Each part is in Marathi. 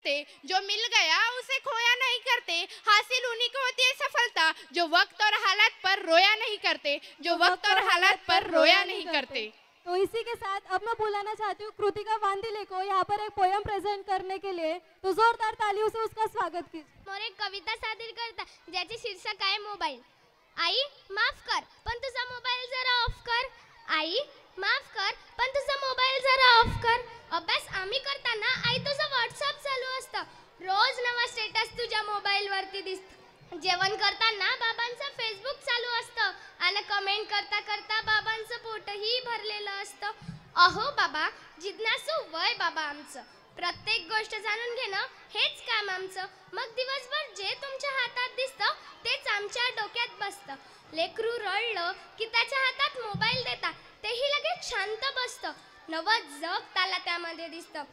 जो मिल गया उसे खोया नहीं करते, हासिल उन्हीं को होती है सफलता जो वक्त और हालात पर रोया नहीं करते, जो वक्त और हालात पर रोया नहीं करते। तो इसी के साथ अब मैं बुलाना चाहती हूँ कृतिका वांदिले को यहाँ पर एक पोयम प्रेजेंट करने के लिए। तो जोरदार तालियों से उसका स्वागत कीजिए। मोर एक कविता सादर करता ज्याचे शीर्षक आहे मोबाईल। आई माफ कर पण तुझा मोबाईल जरा ऑफ कर। आई माफ कर पण तुझा मोबाईल जरा ऑफ कर। अभ्यास आम्ही करताना आई तुझं व्हॉट्सअप चालू असतं, रोज नवा स्टेटस तुझ्या मोबाईल वरती दिसतं। जेवण करताना बाबांचं फेसबुक चालू असतं आणि कमेंट करता करता बाबांचं पोटही भरलेलं असतं। अहो बाबा, जिज्ञासू वय बाबा आमचं, प्रत्येक गोष्ट जाणून घेणं हेच काम आमचं। मग दिवसभर जे तुमच्या हातात दिसतं तेच आमच्या डोक्यात बसतं। लेकरू रडलं की त्याच्या हातात मोबाईल देता तेही लगेच शांत बसतं, नवं जग त्याला त्यामध्ये दिसतं।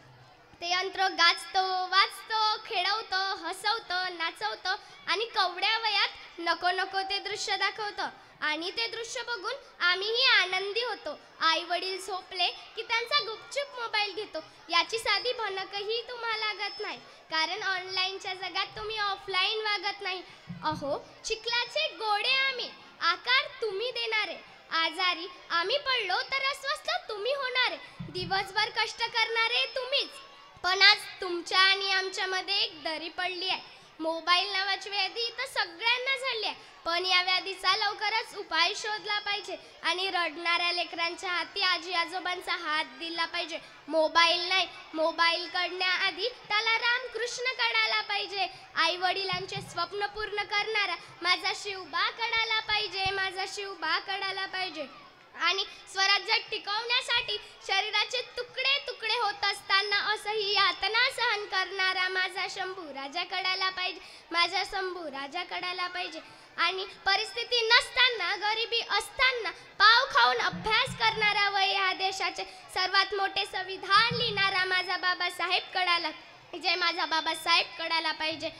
ते यंत्र गाजतं वाजतं खेळवतं हसवतं नाचवतं आणि कवड्या वयात नको नको ते दृश्य दाखवतं आणि ते दृश्य बघून आम्हीही आनंदी होतो। आई वडील झोपले की त्यांचा गुपचूप मोबाईल घेतो, याची साधी भनकही तुम्हाला लागत नाही, कारण ऑनलाईनच्या जगात तुम्ही ऑफलाईन वागत नाही। अहो चिखलाचे गोडे आम्ही, आकार तुम्ही देणारे, आजारी आम्ही पडलो तर अस्वस्थ तुम्ही होणारे, दिवसभर कष्ट करणारे तुम्हीच, पण आज तुमच्या आणि आमच्यामध्ये एक दरी पडली आहे। मोबाईल नावाची व्याधी तर सगळ्यांना झाली आहे, पण या व्याधीचा लवकरच उपाय शोधला पाहिजे आणि रडणाऱ्या लेकरांच्या हाती आजी आजोबांचा हात दिला पाहिजे। मोबाईल नाही, मोबाईल काढण्याआधी त्याला रामकृष्ण काढायला पाहिजे। आई वडिलांचे स्वप्न पूर्ण करणारा माझा शिवबा काढायला पाहिजे, माझा शिवबा काढायला पाहिजे। आणि स्वराज्य टिकवण्यासाठी शरीराचे तुकडे तुकडे होत असताना असही यातना सहन करणारा माझा शंभू राजा काढायला पाहिजे, माझा शंभू राजा काढायला पाहिजे। आणि परिस्थिती नसताना गरिबी असताना पाव खाऊन अभ्यास करणारा व या देशाचे सर्वात मोठे संविधान लिहिणारा माझा बाबासाहेब काढायला पाहिजे, माझा बाबासाहेब काढायला पाहिजे।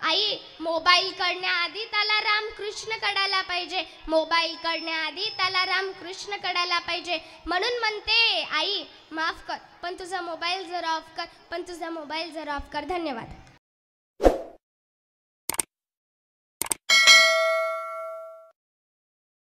आई मोबाईल काढण्याआधी त्याला रामकृष्ण काढायला पाहिजे, मोबाईल काढण्याआधी त्याला रामकृष्ण काढायला पाहिजे। म्हणून म्हणते आई माफ कर पण तुझा मोबाईल जरा ऑफ कर, पण तुझा मोबाईल जरा ऑफ कर। धन्यवाद।